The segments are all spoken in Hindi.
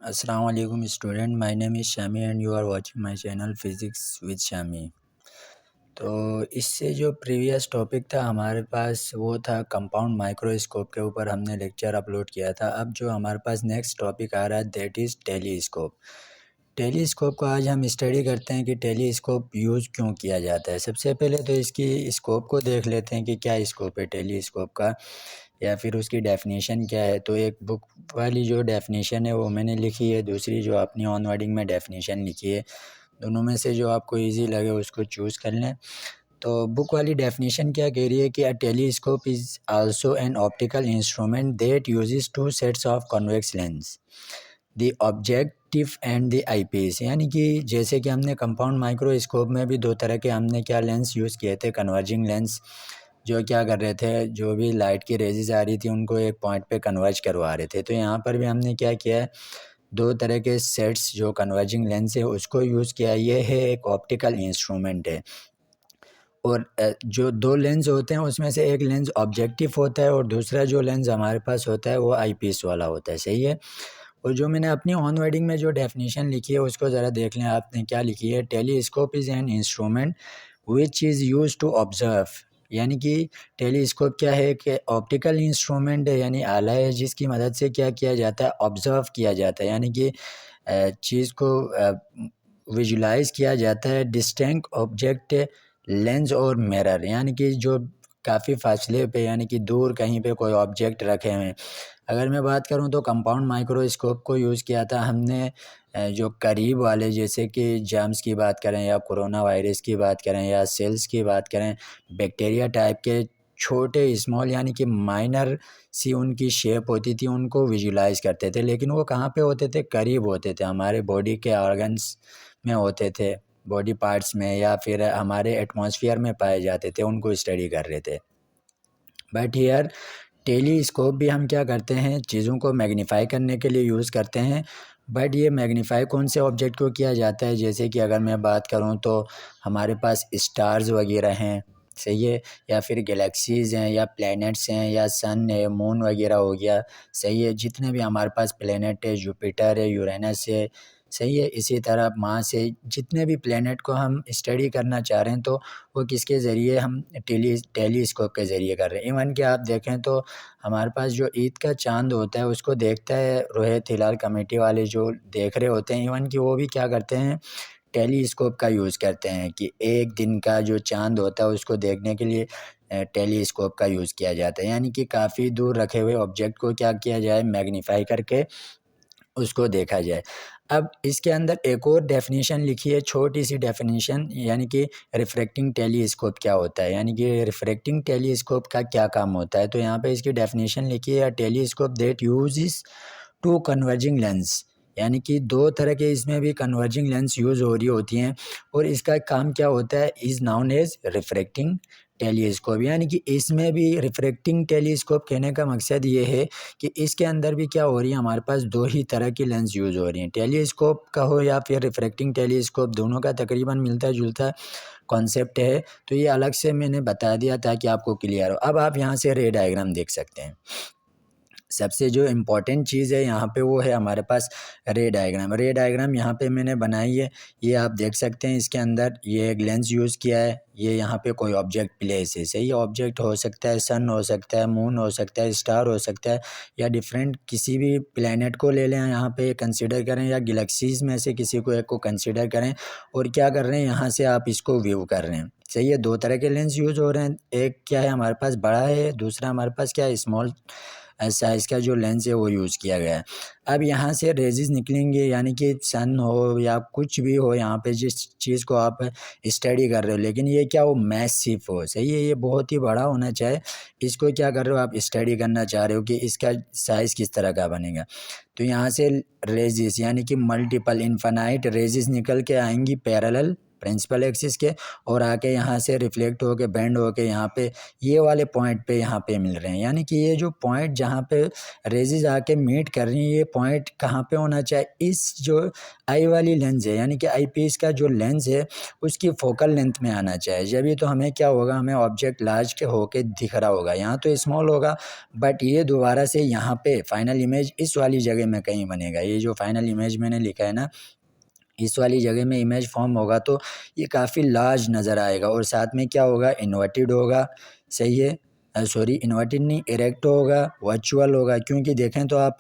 अस्सलाम वालेकुम student, my name is Shami and you are watching my channel physics with Shami. तो इससे जो प्रीवियस टॉपिक था हमारे पास वो था कंपाउंड माइक्रोस्कोप के ऊपर हमने लेक्चर अपलोड किया था। अब जो हमारे पास नेक्स्ट टॉपिक आ रहा है दैट इज़ टेलीस्कोप। टेलीस्कोप को आज हम स्टडी करते हैं कि टेलीस्कोप यूज़ क्यों किया जाता है। सबसे पहले तो इसकी स्कोप को देख लेते हैं कि क्या स्कोप है टेलीस्कोप का या फिर उसकी डेफिनेशन क्या है। तो एक बुक वाली जो डेफिनेशन है वो मैंने लिखी है, दूसरी जो अपनी ऑन वर्डिंग में डेफिनेशन लिखी है। दोनों में से जो आपको इजी लगे उसको चूज़ कर लें। तो बुक वाली डेफिनेशन क्या कह रही है कि अ telescope is also an optical instrument that uses two sets of convex lens, the objective and the eyepiece. यानी कि जैसे कि हमने कंपाउंड माइक्रोस्कोप में भी दो तरह के हमने क्या लेंस यूज़ किए थे, कन्वर्जिंग लेंस जो क्या कर रहे थे, जो भी लाइट की रेजेस आ रही थी उनको एक पॉइंट पे कन्वर्ज करवा रहे थे। तो यहाँ पर भी हमने क्या किया है, दो तरह के सेट्स जो कन्वर्जिंग लेंस है उसको यूज़ किया। ये है एक ऑप्टिकल इंस्ट्रूमेंट है और जो दो लेंस होते हैं उसमें से एक लेंस ऑब्जेक्टिव होता है और दूसरा जो लेंस हमारे पास होता है वो आईपीस वाला होता है। सही है। और जो मैंने अपनी ऑन वर्डिंग में जो डेफिनेशन लिखी है उसको ज़रा देख लें। आपने क्या लिखी है, telescope is an instrument which is use to observe. यानी कि टेलीस्कोप क्या है कि ऑप्टिकल इंस्ट्रूमेंट है, यानी आला है जिसकी मदद से क्या किया जाता है, ऑब्जर्व किया जाता है। यानी कि चीज़ को विजुलाइज किया जाता है। डिस्टेंट ऑब्जेक्ट लेंस और मिरर, यानी कि जो काफ़ी फासले पे यानी कि दूर कहीं पे कोई ऑब्जेक्ट रखे हुए हैं। अगर मैं बात करूं तो कंपाउंड माइक्रोस्कोप को यूज़ किया था हमने जो करीब वाले, जैसे कि जर्म्स की बात करें या कोरोना वायरस की बात करें या सेल्स की बात करें, बैक्टीरिया टाइप के छोटे स्मॉल यानी कि माइनर सी उनकी शेप होती थी, उनको विजुलाइज करते थे। लेकिन वो कहाँ पे होते थे, करीब होते थे, हमारे बॉडी के ऑर्गन्स में होते थे, बॉडी पार्ट्स में या फिर हमारे एटमॉस्फेयर में पाए जाते थे, उनको स्टडी कर रहे थे। बट हियर टेलीस्कोप भी हम क्या करते हैं, चीज़ों को मैग्नीफाई करने के लिए यूज़ करते हैं। बट ये मैग्नीफाई कौन से ऑब्जेक्ट को किया जाता है, जैसे कि अगर मैं बात करूं तो हमारे पास स्टार्स वगैरह हैं, सही है, या फिर गैलेक्सीज़ हैं या प्लैनेट्स हैं या सन है, मून वगैरह हो गया, सही है। जितने भी हमारे पास प्लैनेट है, जुपिटर है, यूरेनस है, सही है, इसी तरह मार्स है, जितने भी प्लैनेट को हम स्टडी करना चाह रहे हैं तो वो किसके ज़रिए, हम टेलीस्कोप के ज़रिए कर रहे हैं। इवन कि आप देखें तो हमारे पास जो ईद का चांद होता है उसको देखता है रोहित हिलाल कमेटी वाले जो देख रहे होते हैं, इवन कि वो भी क्या करते हैं, टेलीस्कोप का यूज़ करते हैं कि एक दिन का जो चांद होता है उसको देखने के लिए टेलीस्कोप का यूज़ किया जाता है। यानी कि काफ़ी दूर रखे हुए ऑब्जेक्ट को क्या किया जाए, मैग्नीफाई करके उसको देखा जाए। अब इसके अंदर एक और डेफिनेशन लिखी है, छोटी सी डेफिनेशन, यानी कि रिफ्रैक्टिंग टेलीस्कोप क्या होता है, यानी कि रिफ्रैक्टिंग टेलीस्कोप का क्या काम होता है। तो यहाँ पे इसकी डेफिनेशन लिखी है, telescope that uses two converging lens. यानी कि दो तरह के इसमें भी कन्वर्जिंग लेंस यूज़ हो रही होती हैं और इसका काम क्या होता है, is known as refracting telescope. यानी कि इसमें भी रिफ्रैक्टिंग टेलीस्कोप कहने का मकसद ये है कि इसके अंदर भी क्या हो रही है, हमारे पास दो ही तरह की लेंस यूज़ हो रही हैं, टेलीस्कोप का हो या फिर रिफ्रैक्टिंग टेलीस्कोप, दोनों का तकरीबन मिलता जुलता कॉन्सेप्ट है। तो ये अलग से मैंने बता दिया ताकि आपको क्लियर हो। अब आप यहाँ से रे डायग्राम देख सकते हैं। सबसे जो इम्पोर्टेंट चीज़ है यहाँ पे वो है हमारे पास रे डायग्राम। रे डायग्राम यहाँ पे मैंने बनाई है, ये आप देख सकते हैं। इसके अंदर ये एक लेंस यूज़ किया है, ये यहाँ पे कोई ऑब्जेक्ट प्लेस है, सही है। ऑब्जेक्ट हो सकता है सन, हो सकता है मून, हो सकता है स्टार, हो सकता है या डिफरेंट किसी भी प्लेनेट को ले लें यहाँ पे कंसिडर करें, या गैलेक्सीज़ में से किसी को एक को कंसिडर करें और क्या कर रहे हैं, यहाँ से आप इसको व्यू कर रहे हैं, सही है। दो तरह के लेंस यूज हो रहे हैं, एक क्या है हमारे पास बड़ा है, दूसरा हमारे पास क्या है, स्मॉल साइज़ का जो लेंस है वो यूज़ किया गया है। अब यहाँ से रेजेस निकलेंगे, यानी कि सन हो या कुछ भी हो, यहाँ पे जिस चीज़ को आप स्टडी कर रहे हो, लेकिन ये क्या हो, मैसिव हो, सही है, ये बहुत ही बड़ा होना चाहिए। इसको क्या कर रहे हो, आप स्टडी करना चाह रहे हो कि इसका साइज़ किस तरह का बनेगा। तो यहाँ से रेजेस यानी कि मल्टीपल इन्फिनाइट रेजेस निकल के आएंगी पैरेलल प्रिंसिपल एक्सिस के, और आके यहाँ से रिफ्लेक्ट होके बेंड होके यहाँ पे ये वाले पॉइंट पे यहाँ पे मिल रहे हैं। यानी कि ये जो पॉइंट जहाँ पे रेजेस आके मीट कर रही हैं, ये पॉइंट कहाँ पे होना चाहिए, इस जो आई वाली लेंस है यानी कि आई पीस का जो लेंस है उसकी फोकल लेंथ में आना चाहिए। जब ये तो हमें क्या होगा, हमें ऑब्जेक्ट लार्ज के होके दिख रहा होगा, यहाँ तो स्मॉल होगा, बट ये दोबारा से यहाँ पे फाइनल इमेज इस वाली जगह में कहीं बनेगा। ये जो फाइनल इमेज मैंने लिखा है ना, इस वाली जगह में इमेज फॉर्म होगा तो ये काफ़ी लार्ज नज़र आएगा। और साथ में क्या होगा, इन्वर्टेड होगा, सही है, सॉरी इन्वर्टेड नहीं, इरेक्ट होगा, वर्चुअल होगा। क्योंकि देखें तो आप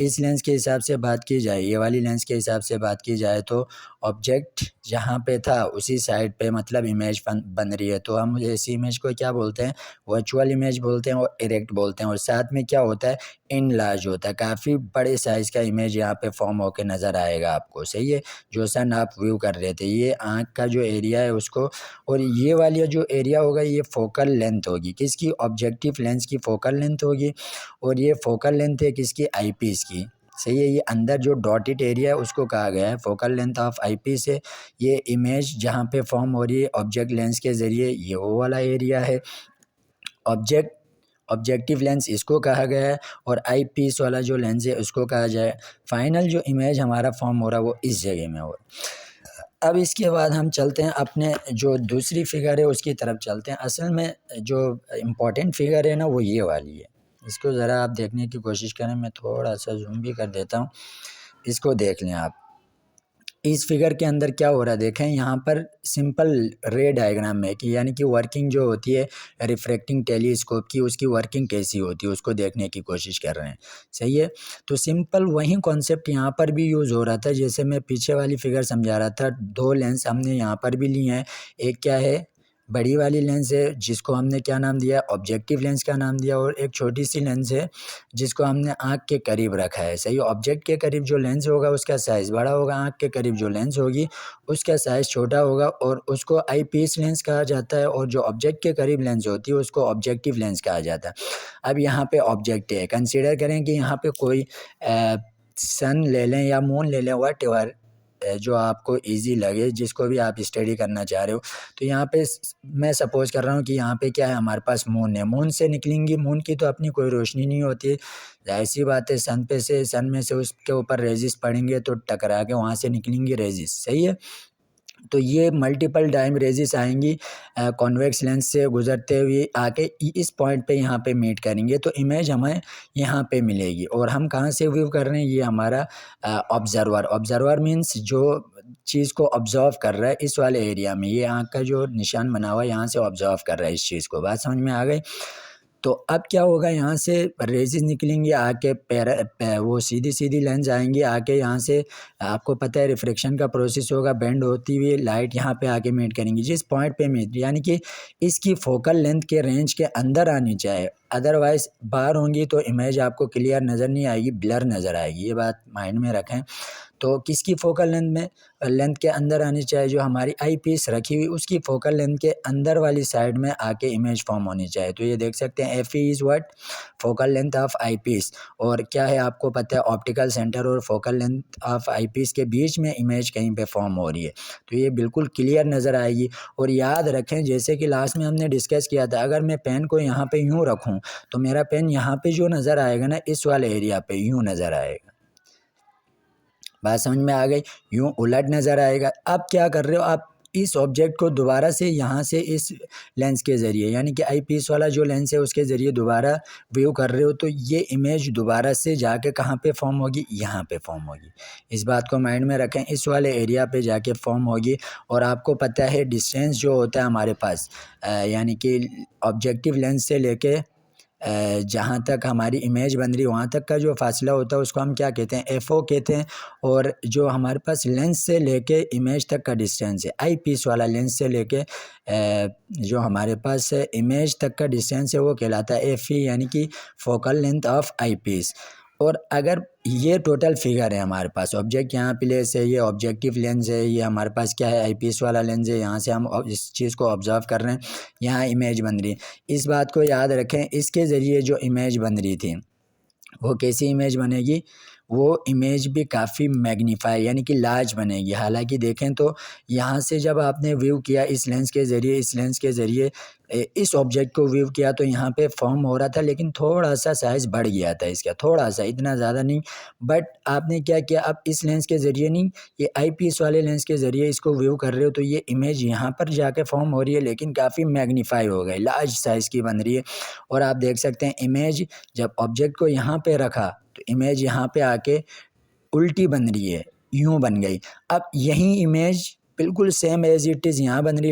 इस लेंस के हिसाब से बात की जाए, ये वाली लेंस के हिसाब से बात की जाए तो ऑब्जेक्ट जहाँ पे था उसी साइड पे मतलब इमेज बन रही है। तो हम ऐसी इमेज को क्या बोलते हैं, वर्चुअल इमेज बोलते हैं और इरेक्ट बोलते हैं। और साथ में क्या होता है, इन लार्ज होता है, काफ़ी बड़े साइज़ का इमेज यहाँ पे फॉर्म होकर नज़र आएगा आपको, सही है। जो सन आप व्यू कर रहे थे, ये आँख का जो एरिया है उसको, और ये वाली जो एरिया होगा ये फोकल लेंथ होगी, किसकी, ऑब्जेक्टिव लेंस की फोकल लेंथ होगी। और ये फोकल लेंथ है किसकी, आई पीस की, सही है। ये अंदर जो डॉटेड एरिया है उसको कहा गया है focal length of eyepiece है। ये इमेज जहाँ पे फॉर्म हो रही है ऑब्जेक्ट लेंस के ज़रिए, ये वो वाला एरिया है। ऑब्जेक्टिव लेंस इसको कहा गया है, और आई पीस वाला जो लेंस है उसको कहा जाए। फाइनल जो इमेज हमारा फॉर्म हो रहा है वो इस जगह में हो। अब इसके बाद हम चलते हैं अपने जो दूसरी फिगर है उसकी तरफ चलते हैं। असल में जो इम्पोर्टेंट फिगर है ना वो ये वाली है, इसको ज़रा आप देखने की कोशिश करें। मैं थोड़ा सा जूम भी कर देता हूँ, इसको देख लें आप। इस फिगर के अंदर क्या हो रहा है देखें, यहाँ पर सिंपल रे डायग्राम में कि यानी कि वर्किंग जो होती है रिफ्रैक्टिंग टेलीस्कोप की, उसकी वर्किंग कैसी होती है उसको देखने की कोशिश कर रहे हैं, सही है। तो सिंपल वही कॉन्सेप्ट यहाँ पर भी यूज़ हो रहा था, जैसे मैं पीछे वाली फिगर समझा रहा था। दो लेंस हमने यहाँ पर भी लिए हैं, एक क्या है, बड़ी वाली लेंस है जिसको हमने क्या नाम दिया, ऑब्जेक्टिव लेंस का नाम दिया, और एक छोटी सी लेंस है जिसको हमने आँख के करीब रखा है, सही। ऑब्जेक्ट के करीब जो लेंस होगा उसका साइज़ बड़ा होगा, आँख के करीब जो लेंस होगी उसका साइज़ छोटा होगा, और उसको आई पीस लेंस कहा जाता है। और जो ऑब्जेक्ट के करीब लेंस होती है उसको ऑब्जेक्टिव लेंस कहा जाता है। अब यहाँ पे ऑब्जेक्ट है, कंसीडर करें कि यहाँ पे कोई सन ले लें या मून ले लें, वट एवर जो आपको इजी लगे, जिसको भी आप स्टडी करना चाह रहे हो। तो यहाँ पे मैं सपोज कर रहा हूँ कि यहाँ पे क्या है, हमारे पास मून है, मून से निकलेंगी, मून की तो अपनी कोई रोशनी नहीं होती, जाहिर सी बात है। सन पे से, सन में से उसके ऊपर रेजिस पड़ेंगे तो टकरा के वहाँ से निकलेंगी रेजिस, सही है। तो ये मल्टीपल टाइम रेजिस आएंगी कॉन्वेक्स लेंस से गुजरते हुए आके इस पॉइंट पे यहाँ पे मीट करेंगे, तो इमेज हमें यहाँ पे मिलेगी। और हम कहाँ से व्यू कर रहे हैं, ये हमारा ऑब्जर्वर मीन्स जो चीज़ को ऑब्जर्व कर रहा है इस वाले एरिया में, ये आँख का जो निशान बना हुआ है यहाँ से ऑब्जर्व कर रहा है इस चीज़ को। बात समझ में आ गई। तो अब क्या होगा, यहाँ से रेजिस निकलेंगी आके वो सीधी सीधी लेंस आएंगी आके, यहाँ से आपको पता है रिफ्रेक्शन का प्रोसेस होगा, बेंड होती हुई लाइट यहाँ पे आके मीट करेंगी जिस पॉइंट पे मीट, यानी कि इसकी फोकल लेंथ के रेंज के अंदर आनी चाहिए, अदरवाइज बाहर होंगी तो इमेज आपको क्लियर नज़र नहीं आएगी, ब्लर नज़र आएगी। ये बात माइंड में रखें। तो किसकी फोकल लेंथ के अंदर आनी चाहिए, जो हमारी आई पीस रखी हुई उसकी फोकल लेंथ के अंदर वाली साइड में आके इमेज फॉर्म होनी चाहिए। तो ये देख सकते हैं F E is what, focal length of eyepiece. और क्या है आपको पता है, ऑप्टिकल सेंटर और focal length of eyepiece के बीच में इमेज कहीं पे फॉर्म हो रही है, तो ये बिल्कुल क्लियर नज़र आएगी। और याद रखें जैसे कि लास्ट में हमने डिस्कस किया था, अगर मैं पेन को यहाँ पे यूँ रखूँ तो मेरा पेन यहाँ पे जो नज़र आएगा ना, इस वाले एरिया पे यूँ नज़र आएगा। बात समझ में आ गई, यूँ उलट नज़र आएगा। अब क्या कर रहे हो आप, इस ऑब्जेक्ट को दोबारा से यहाँ से इस लेंस के ज़रिए, यानी कि आई पीस वाला जो लेंस है उसके ज़रिए दोबारा व्यू कर रहे हो, तो ये इमेज दोबारा से जाके कहाँ पे फॉर्म होगी, यहाँ पे फॉर्म होगी। इस बात को माइंड में रखें, इस वाले एरिया पे जाके फॉर्म होगी। और आपको पता है डिस्टेंस जो होता है हमारे पास, यानी कि ऑब्जेक्टिव लेंस से लेके जहाँ तक हमारी इमेज बन रही वहाँ तक का जो फासला होता है उसको हम क्या कहते हैं, एफओ कहते हैं। और जो हमारे पास लेंस से लेके इमेज तक का डिस्टेंस है, आई पीस वाला लेंस से लेके जो हमारे पास इमेज तक का डिस्टेंस है वो कहलाता है एफ ई, यानी कि focal length of eyepiece. और अगर ये टोटल फिगर है हमारे पास, ऑब्जेक्ट यहाँ प्लेस है, ये ऑब्जेक्टिव लेंस है, ये हमारे पास क्या है, आई पीस वाला लेंस है, यहाँ से हम इस चीज़ को ऑब्जर्व कर रहे हैं, यहाँ इमेज बन रही है। इस बात को याद रखें, इसके ज़रिए जो इमेज बन रही थी वो कैसी इमेज बनेगी, वो इमेज भी काफ़ी मैग्नीफाई यानी कि लार्ज बनेगी। हालांकि देखें तो यहाँ से जब आपने व्यू किया इस लेंस के ज़रिए इस ऑब्जेक्ट को व्यू किया तो यहाँ पे फॉर्म हो रहा था, लेकिन थोड़ा सा साइज़ बढ़ गया था इसका, थोड़ा सा, इतना ज़्यादा नहीं। बट आपने क्या किया, अब इस लेंस के ज़रिए नहीं, ये आईपीएस वाले लेंस के ज़रिए इसको व्यू कर रहे हो तो ये इमेज यहाँ पर जाके फॉर्म हो रही है, लेकिन काफ़ी मैग्नीफाई हो गई, लार्ज साइज़ की बन रही है। और आप देख सकते हैं इमेज जब ऑब्जेक्ट को यहाँ पे रखा तो इमेज यहाँ पे आके उल्टी बन रही है, यूं बन गई। अब यही इमेज बिल्कुल सेम एज इट इज़ यहाँ बन रही है।